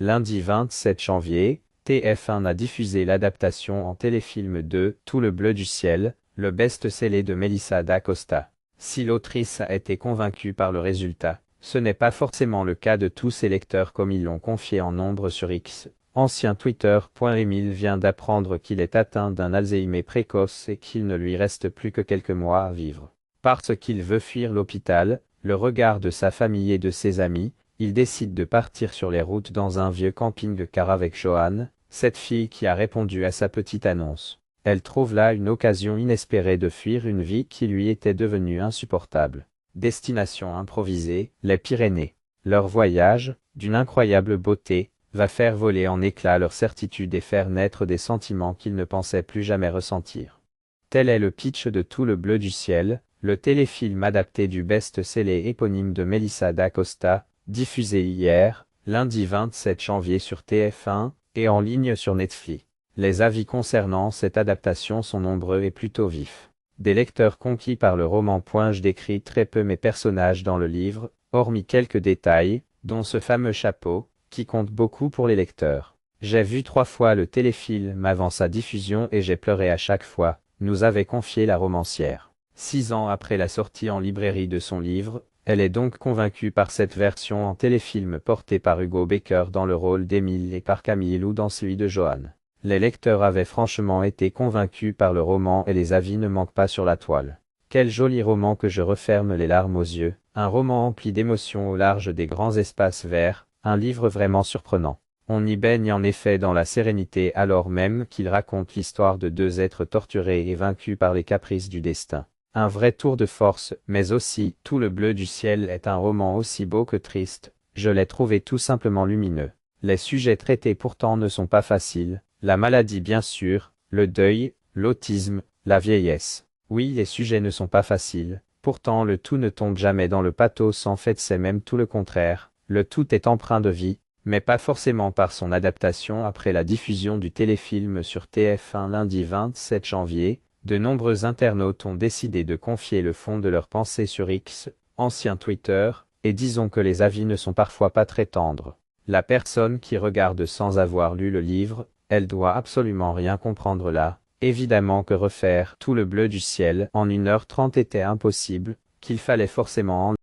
lundi 27 janvier, TF1 a diffusé l'adaptation en téléfilm de Tout le bleu du ciel, le best-seller de Melissa d'Acosta. Si l'autrice a été convaincue par le résultat, ce n'est pas forcément le cas de tous ses lecteurs comme ils l'ont confié en nombre sur X. Ancien Twitter. Émile vient d'apprendre qu'il est atteint d'un Alzheimer précoce et qu'il ne lui reste plus que quelques mois à vivre. Parce qu'il veut fuir l'hôpital, le regard de sa famille et de ses amis, il décide de partir sur les routes dans un vieux camping-car avec Joanne, cette fille qui a répondu à sa petite annonce. Elle trouve là une occasion inespérée de fuir une vie qui lui était devenue insupportable. Destination improvisée, les Pyrénées. Leur voyage, d'une incroyable beauté, va faire voler en éclats leur certitude et faire naître des sentiments qu'ils ne pensaient plus jamais ressentir. Tel est le pitch de Tout le bleu du ciel, le téléfilm adapté du best-seller éponyme de Melissa d'Acosta, diffusé hier, lundi 27 janvier sur TF1, et en ligne sur Netflix. Les avis concernant cette adaptation sont nombreux et plutôt vifs. Des lecteurs conquis par le roman. Je décris très peu mes personnages dans le livre, hormis quelques détails, dont ce fameux chapeau, qui compte beaucoup pour les lecteurs. J'ai vu 3 fois le téléfilm avant sa diffusion et j'ai pleuré à chaque fois, nous avait confié la romancière. 6 ans après la sortie en librairie de son livre, elle est donc convaincue par cette version en téléfilm portée par Hugo Becker dans le rôle d'Émile et par Camille Lou dans celui de Joanne. Les lecteurs avaient franchement été convaincus par le roman et les avis ne manquent pas sur la toile. Quel joli roman que je referme les larmes aux yeux, un roman empli d'émotions au large des grands espaces verts, un livre vraiment surprenant. On y baigne en effet dans la sérénité alors même qu'il raconte l'histoire de 2 êtres torturés et vaincus par les caprices du destin. Un vrai tour de force, mais aussi, Tout le bleu du ciel est un roman aussi beau que triste, je l'ai trouvé tout simplement lumineux. Les sujets traités pourtant ne sont pas faciles, la maladie bien sûr, le deuil, l'autisme, la vieillesse. Oui, les sujets ne sont pas faciles, pourtant le tout ne tombe jamais dans le pathos, en fait c'est même tout le contraire, le tout est empreint de vie, mais pas forcément par son adaptation. Après la diffusion du téléfilm sur TF1 lundi 27 janvier, de nombreux internautes ont décidé de confier le fond de leurs pensées sur X, ancien Twitter, et disons que les avis ne sont parfois pas très tendres. La personne qui regarde sans avoir lu le livre, elle doit absolument rien comprendre là. Évidemment que refaire Tout le bleu du ciel en 1h30 était impossible, qu'il fallait forcément en